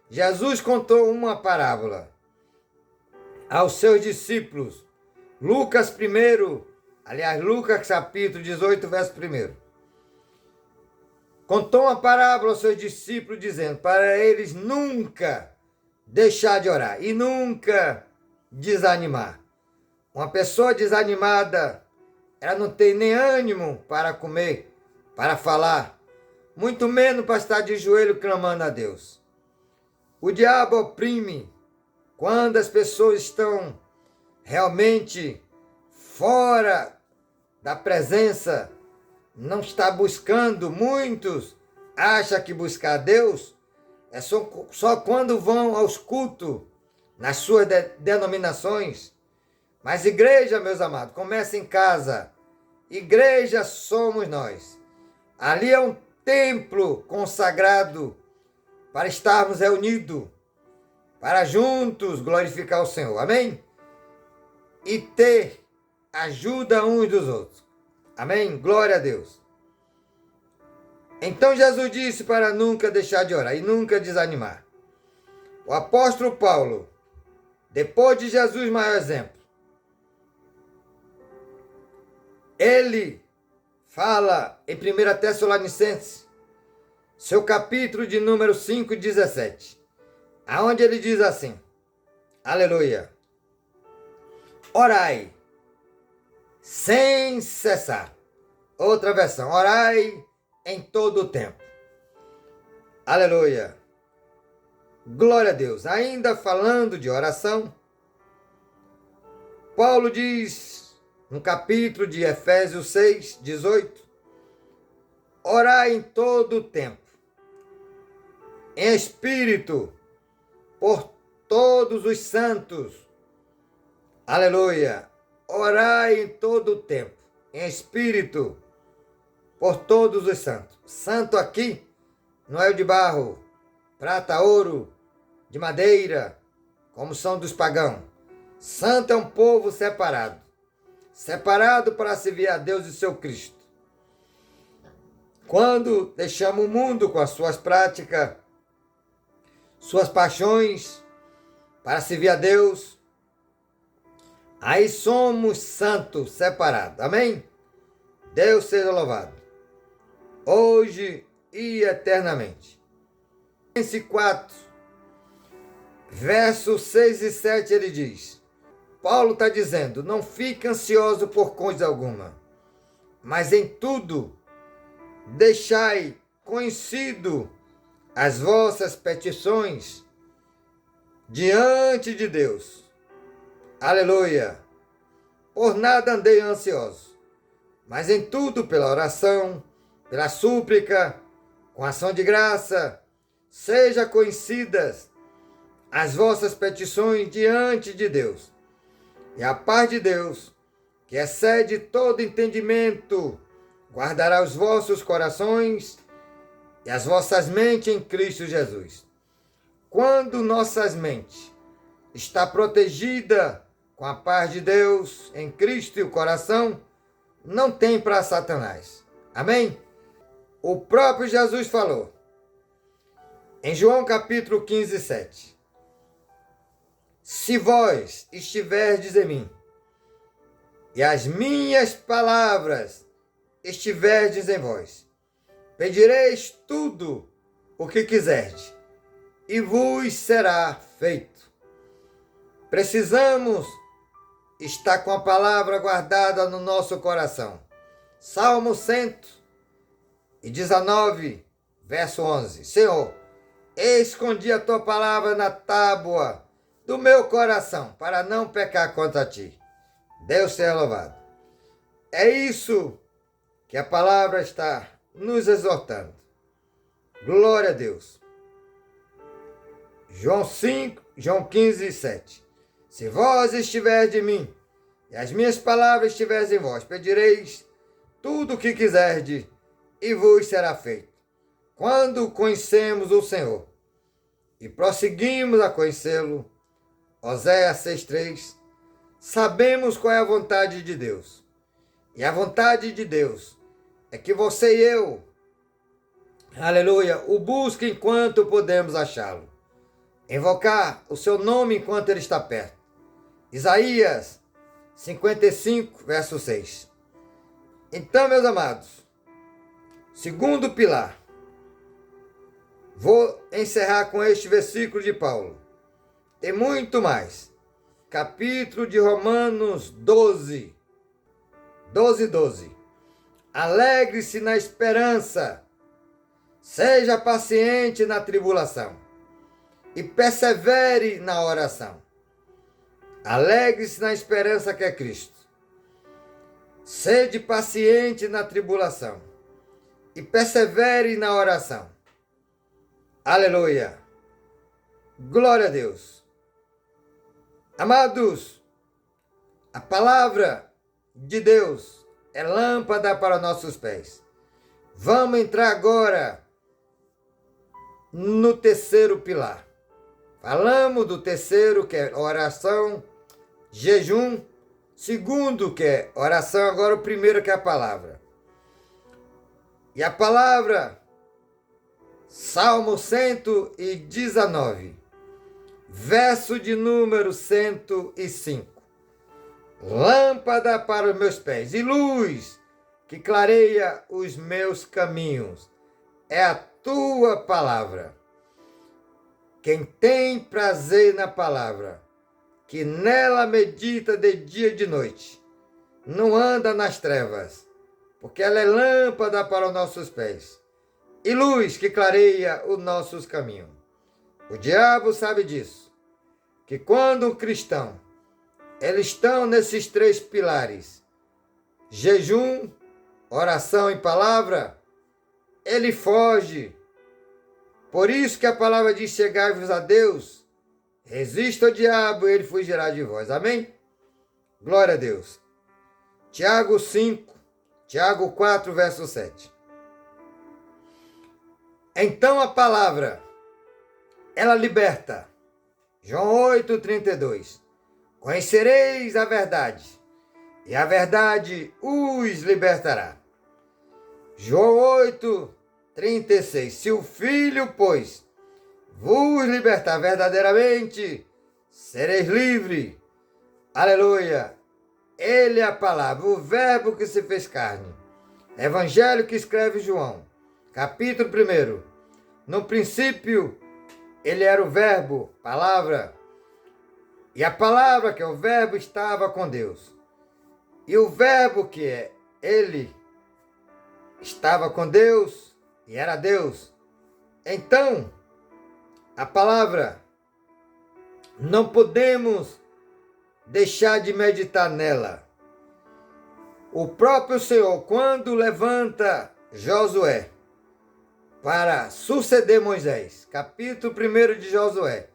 Jesus contou uma parábola aos seus discípulos. Lucas 1, Aliás, Lucas capítulo 18, verso 1. Contou uma parábola aos seus discípulos, dizendo para eles nunca deixar de orar e nunca desanimar. Uma pessoa desanimada, ela não tem nem ânimo para comer, para falar, muito menos para estar de joelho clamando a Deus. O diabo oprime quando as pessoas estão realmente fora da presença, não está buscando. Muitos acham que buscar Deus é só quando vão aos cultos, nas suas denominações. Mas igreja, meus amados, começa em casa. Igreja somos nós. Ali é um templo consagrado para estarmos reunidos, para juntos glorificar o Senhor. Amém? E ter ajuda uns dos outros. Amém? Glória a Deus. Então Jesus disse para nunca deixar de orar e nunca desanimar. O apóstolo Paulo, depois de Jesus, maior exemplo, ele fala em 1 Tessalonicenses, seu capítulo de número 5, 17, aonde ele diz assim, aleluia, orai sem cessar. Outra versão, orai em todo o tempo. Aleluia. Glória a Deus. Ainda falando de oração, Paulo diz no capítulo de Efésios 6, 18, orai em todo o tempo, em espírito, por todos os santos. Aleluia. Orai em todo o tempo, em espírito, por todos os santos. Santo aqui não é o de barro, prata, ouro, de madeira, como são dos pagãos. Santo é um povo separado, separado para servir a Deus e seu Cristo. Quando deixamos o mundo com as suas práticas, suas paixões, para servir a Deus, aí somos santos, separados. Amém? Deus seja louvado, hoje e eternamente. Filipenses 4, versos 6 e 7, ele diz, Paulo está dizendo, não fique ansioso por coisa alguma, mas em tudo deixai conhecido as vossas petições diante de Deus. Aleluia! Por nada andei ansioso, mas em tudo pela oração, pela súplica, com ação de graça, seja conhecidas as vossas petições diante de Deus. E a paz de Deus, que excede todo entendimento, guardará os vossos corações e as vossas mentes em Cristo Jesus. Quando nossas mentes está protegida com a paz de Deus em Cristo e o coração, não tem para Satanás. Amém? O próprio Jesus falou em João capítulo 15, 7. Se vós estiverdes em mim e as minhas palavras estiverdes em vós, pedireis tudo o que quiserdes e vos será feito. Precisamos estar com a palavra guardada no nosso coração. Salmo 119, verso 11. Senhor, escondi a tua palavra na tábua do meu coração, para não pecar contra ti. Deus seja louvado. É isso que a palavra está nos exortando. Glória a Deus. João 15, 7. Se vós estiverdes em mim, e as minhas palavras estiverem em vós, pedireis tudo o que quiserdes, e vos será feito. Quando conhecemos o Senhor, e prosseguimos a conhecê-lo, Oséias 6,3, sabemos qual é a vontade de Deus. E a vontade de Deus é que você e eu, aleluia, o busquem enquanto podemos achá-lo. Invocar o seu nome enquanto ele está perto. Isaías 55, verso 6. Então, meus amados, segundo pilar, vou encerrar com este versículo de Paulo. Tem muito mais. Capítulo de Romanos 12. 12. Alegre-se na esperança, seja paciente na tribulação e persevere na oração. Alegre-se na esperança que é Cristo. Sede paciente na tribulação e persevere na oração. Aleluia! Glória a Deus! Amados, a palavra de Deus é lâmpada para nossos pés. Vamos entrar agora no terceiro pilar. Falamos do terceiro, que é oração, jejum. Segundo, que é oração. Agora o primeiro, que é a palavra. E a palavra, Salmo 119, verso de número 105. Lâmpada para os meus pés e luz que clareia os meus caminhos é a tua palavra. Quem tem prazer na palavra, que nela medita de dia e de noite, não anda nas trevas, porque ela é lâmpada para os nossos pés e luz que clareia os nossos caminhos. O diabo sabe disso, que quando o cristão, eles estão nesses três pilares, jejum, oração e palavra, ele foge. Por isso que a palavra diz: chegai-vos a Deus, resista ao diabo, ele fugirá de vós. Amém? Glória a Deus. Tiago 4, verso 7. Então a palavra, ela liberta. João 8, 32. Conhecereis a verdade, e a verdade os libertará. João 8, 36. Se o Filho, pois, vos libertar verdadeiramente, sereis livres. Aleluia. Ele é a palavra, o verbo que se fez carne. Evangelho que escreve João, capítulo 1. No princípio, ele era o verbo, palavra. E a palavra, que é o verbo, estava com Deus. E o verbo, que é ele, estava com Deus e era Deus. Então, a palavra, não podemos deixar de meditar nela. O próprio Senhor, quando levanta Josué para suceder Moisés, capítulo 1 de Josué,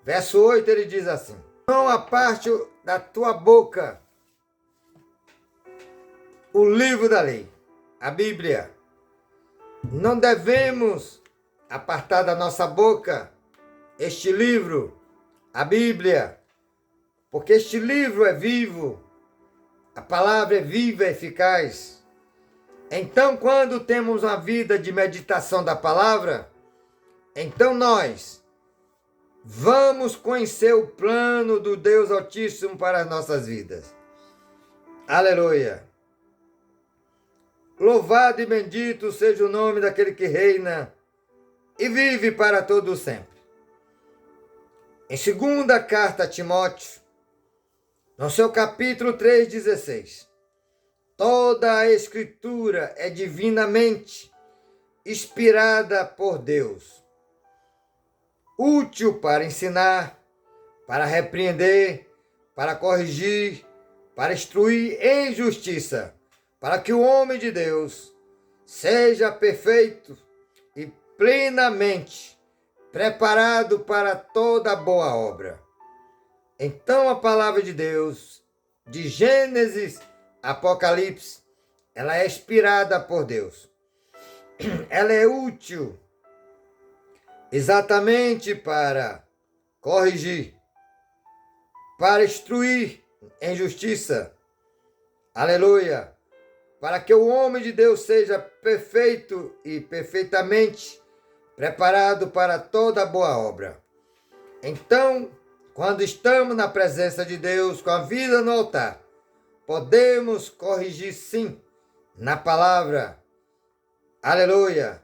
verso 8, ele diz assim: não aparte da tua boca o livro da lei, a Bíblia. Não devemos apartar da nossa boca este livro, a Bíblia, porque este livro é vivo, a palavra é viva e eficaz. Então, quando temos uma vida de meditação da palavra, então nós vamos conhecer o plano do Deus Altíssimo para as nossas vidas. Aleluia! Louvado e bendito seja o nome daquele que reina e vive para todo sempre. Em segunda carta a Timóteo, no seu capítulo 3,16, toda a Escritura é divinamente inspirada por Deus, útil para ensinar, para repreender, para corrigir, para instruir em justiça, para que o homem de Deus seja perfeito e plenamente preparado para toda boa obra. Então a palavra de Deus, de Gênesis a Apocalipse, ela é inspirada por Deus. Ela é útil exatamente para corrigir, para instruir em justiça. Aleluia! Para que o homem de Deus seja perfeito e perfeitamente preparado para toda boa obra. Então, quando estamos na presença de Deus, com a vida no altar, podemos corrigir sim, na palavra. Aleluia!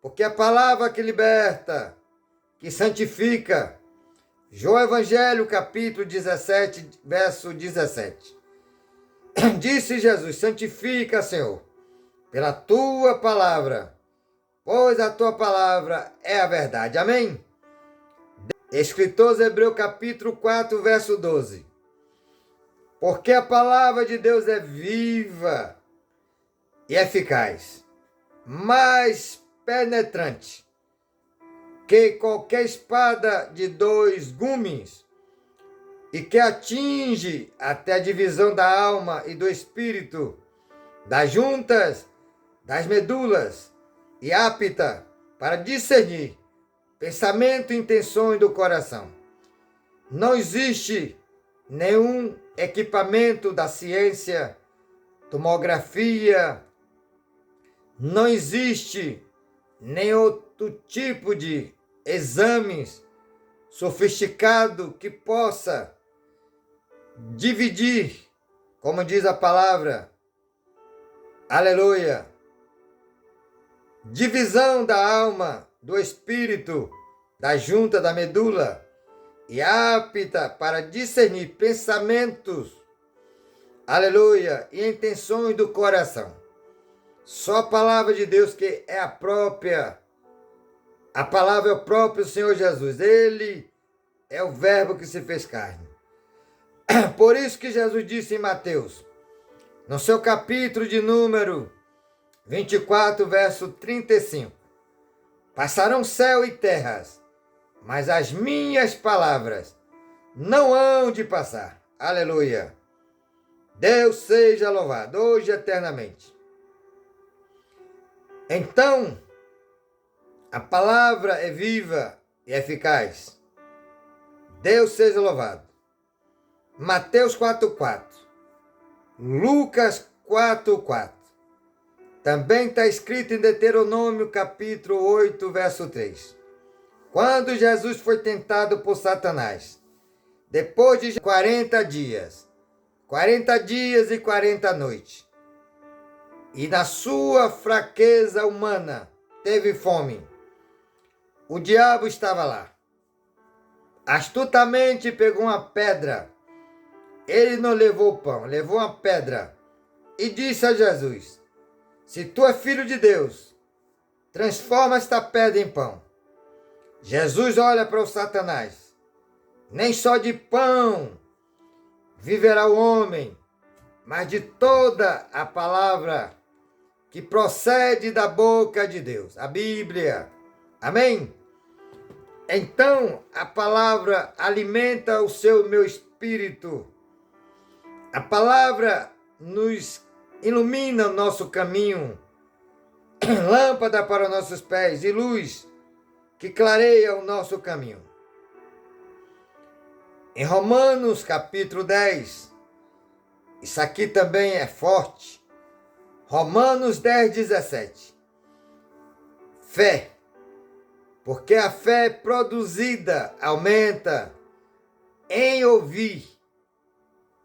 Porque a palavra que liberta, que santifica. João Evangelho, capítulo 17, verso 17. Disse Jesus: santifica, Senhor, pela tua palavra, pois a tua palavra é a verdade. Amém? Escritor Hebreu, capítulo 4, verso 12. Porque a palavra de Deus é viva e eficaz, mais penetrante que qualquer espada de 2 gumes, e que atinge até a divisão da alma e do espírito, das juntas, das medulas, e apta para discernir pensamento e intenções do coração. Não existe nenhum equipamento da ciência, tomografia, não existe nem outro tipo de exames sofisticado que possa dividir, como diz a palavra, aleluia, divisão da alma, do espírito, da junta, da medula, e apta para discernir pensamentos, aleluia, e intenções do coração. Só a palavra de Deus que é a própria, a palavra é o próprio Senhor Jesus. Ele é o verbo que se fez carne. Por isso que Jesus disse em Mateus, no seu capítulo de número 24, verso 35, passarão céu e terras, mas as minhas palavras não hão de passar. Aleluia. Deus seja louvado, hoje e eternamente. Então, a palavra é viva e eficaz. Deus seja louvado. Mateus 4,4. Lucas 4,4. Também está escrito em Deuteronômio capítulo 8, verso 3. Quando Jesus foi tentado por Satanás, depois de 40 dias e 40 noites, e na sua fraqueza humana teve fome, o diabo estava lá. Astutamente pegou uma pedra. Ele não levou o pão, levou uma pedra. E disse a Jesus: se tu é filho de Deus, transforma esta pedra em pão. Jesus olha para o Satanás. Nem só de pão viverá o homem, mas de toda a palavra que procede da boca de Deus. A Bíblia. Amém? Então, a palavra alimenta o seu meu espírito. A palavra nos ilumina o nosso caminho, lâmpada para os nossos pés e luz que clareia o nosso caminho. Em Romanos capítulo 10, isso aqui também é forte. Romanos 10, 17. Fé. Porque a fé produzida aumenta em ouvir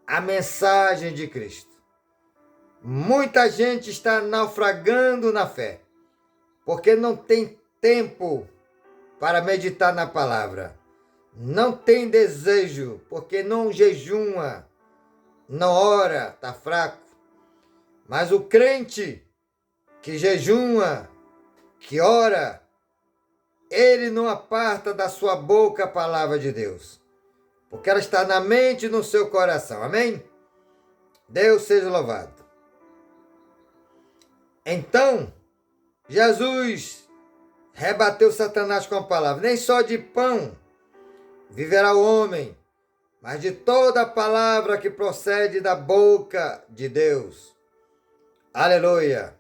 a mensagem de Cristo. Muita gente está naufragando na fé, porque não tem tempo para meditar na palavra. Não tem desejo, porque não jejuma, não ora, está fraco. Mas o crente que jejuma, que ora, ele não aparta da sua boca a palavra de Deus, porque ela está na mente e no seu coração. Amém? Deus seja louvado. Então, Jesus rebateu Satanás com a palavra: nem só de pão viverá o homem, mas de toda a palavra que procede da boca de Deus. Aleluia.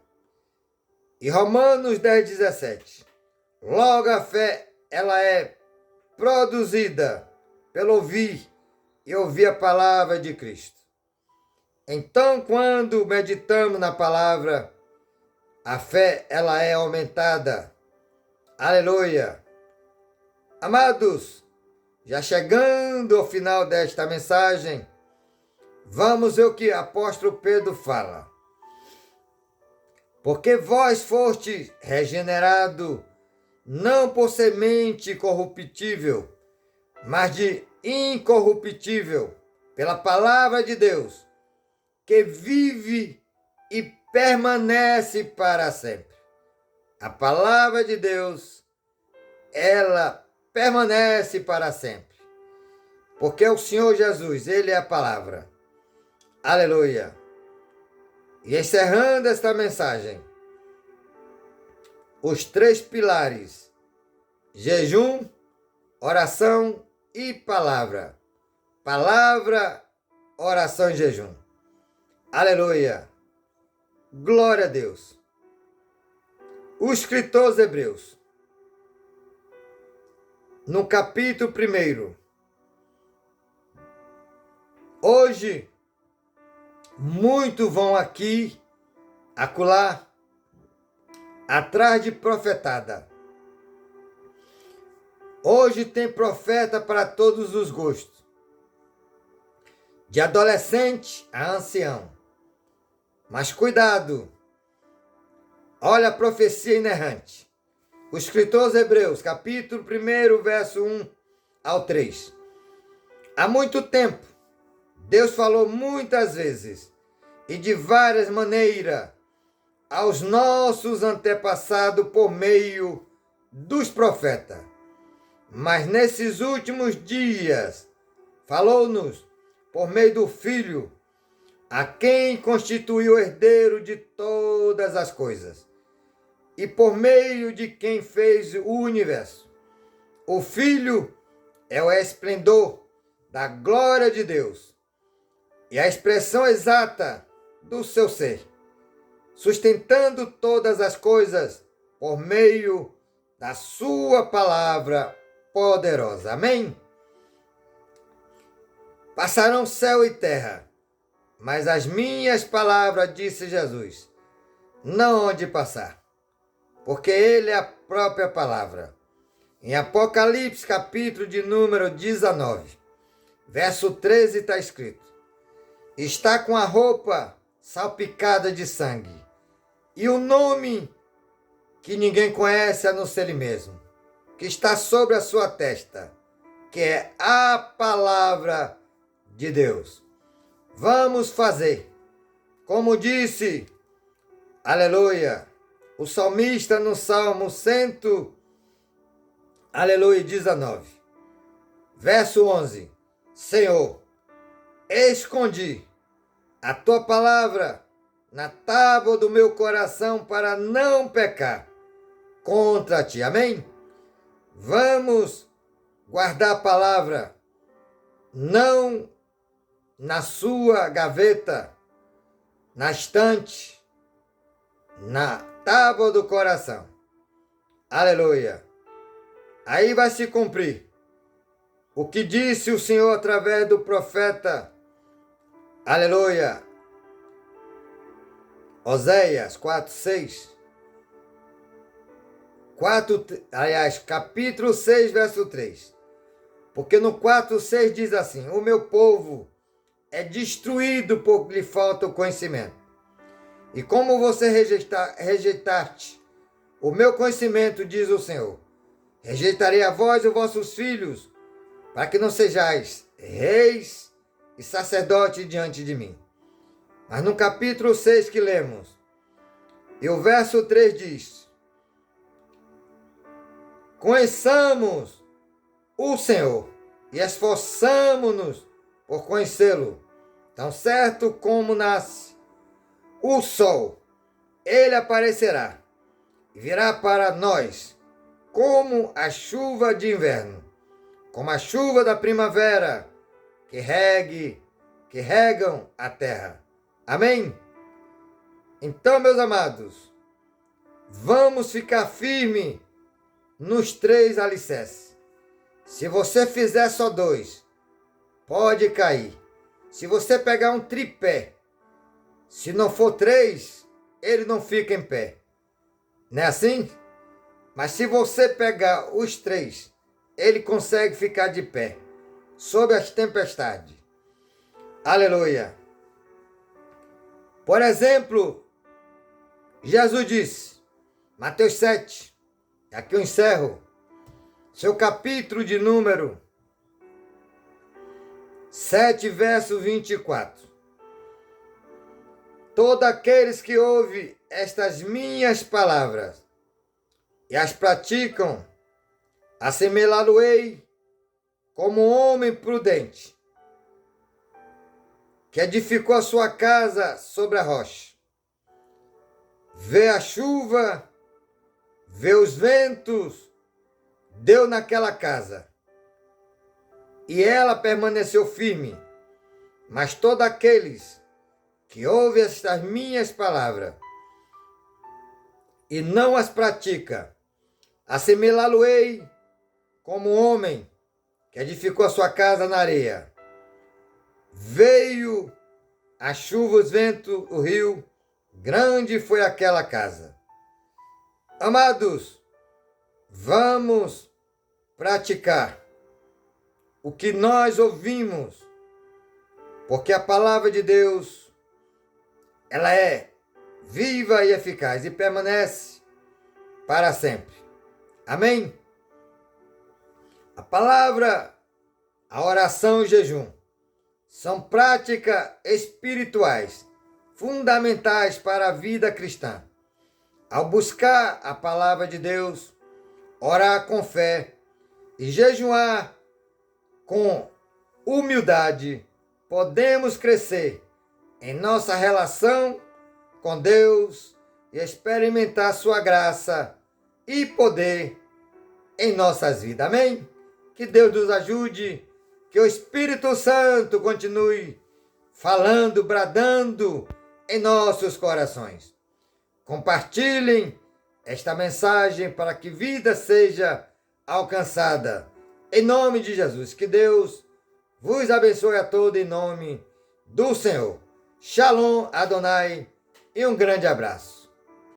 E Romanos 10, 17. Logo a fé, ela é produzida pelo ouvir e ouvir a palavra de Cristo. Então, quando meditamos na palavra, a fé, ela é aumentada. Aleluia. Amados, já chegando ao final desta mensagem, vamos ver o que o apóstolo Pedro fala. Porque vós fostes regenerado, não por semente corruptível, mas de incorruptível, pela palavra de Deus, que vive e permanece para sempre. A palavra de Deus, ela permanece para sempre. Porque o Senhor Jesus, Ele é a palavra. Aleluia. E encerrando esta mensagem, os 3 pilares: jejum, oração e palavra. Palavra, oração e jejum. Aleluia. Glória a Deus. O escritor aos Hebreus, no capítulo 1, hoje, muitos vão aqui, acolá, atrás de profetada. Hoje tem profeta para todos os gostos, de adolescente a ancião. Mas cuidado, olha a profecia inerrante. O escritor aos Hebreus, capítulo 1, verso 1 ao 3. Há muito tempo, Deus falou muitas vezes e de várias maneiras aos nossos antepassados por meio dos profetas. Mas nesses últimos dias, falou-nos por meio do Filho, a quem constituiu herdeiro de todas as coisas, e por meio de quem fez o universo. O Filho é o esplendor da glória de Deus e a expressão exata do seu ser, sustentando todas as coisas por meio da sua palavra poderosa. Amém? Passarão céu e terra, mas as minhas palavras, disse Jesus, não hão de passar, porque Ele é a própria palavra. Em Apocalipse, capítulo de número 19, verso 13, está escrito: está com a roupa salpicada de sangue, e o nome que ninguém conhece a não ser Ele mesmo, que está sobre a sua testa, que é a palavra de Deus. Vamos fazer, como disse, aleluia, o salmista no Salmo 19, verso 11. Senhor, escondi a tua palavra na tábua do meu coração para não pecar contra ti. Amém? Vamos guardar a palavra, não na sua gaveta, na estante, na tábua do coração. Aleluia. Aí vai se cumprir o que disse o Senhor através do profeta, aleluia, Oséias 4:6. Capítulo 6, verso 3. Porque no 4:6 diz assim: o meu povo é destruído porque lhe falta o conhecimento. E como você rejeitaste o meu conhecimento, diz o Senhor, rejeitarei a vós e os vossos filhos, para que não sejais reis e sacerdotes diante de mim. Mas no capítulo 6 que lemos, e o verso 3 diz: conheçamos o Senhor e esforçamo-nos por conhecê-lo. Tão certo como nasce o sol, ele aparecerá e virá para nós como a chuva de inverno, como a chuva da primavera que regam a terra. Amém? Então, meus amados, vamos ficar firme nos 3 alicerces. Se você fizer só 2, pode cair. Se você pegar um tripé, se não for 3, ele não fica em pé. Não é assim? Mas se você pegar os 3, ele consegue ficar de pé, sob as tempestades. Aleluia. Por exemplo, Jesus disse, Mateus 7, aqui eu encerro, seu capítulo de número 7, verso 24. Todos aqueles que ouvem estas minhas palavras e as praticam, assemelhá-lo-ei como um homem prudente, que edificou a sua casa sobre a rocha. Vê a chuva, vê os ventos, deu naquela casa, e ela permaneceu firme. Mas todos aqueles que ouvem estas minhas palavras e não as pratica, assemelhá-lo-ei como um homem que edificou a sua casa na areia. Veio a chuva, os ventos, o rio, grande foi aquela casa. Amados, vamos praticar o que nós ouvimos, porque a palavra de Deus, ela é viva e eficaz e permanece para sempre. Amém? A palavra, a oração e o jejum são práticas espirituais fundamentais para a vida cristã. Ao buscar a palavra de Deus, orar com fé e jejuar com humildade, podemos crescer em nossa relação com Deus e experimentar sua graça e poder em nossas vidas. Amém? Que Deus nos ajude, que o Espírito Santo continue falando, bradando em nossos corações. Compartilhem esta mensagem para que vida seja alcançada. Em nome de Jesus, que Deus vos abençoe a todos em nome do Senhor. Shalom Adonai e um grande abraço.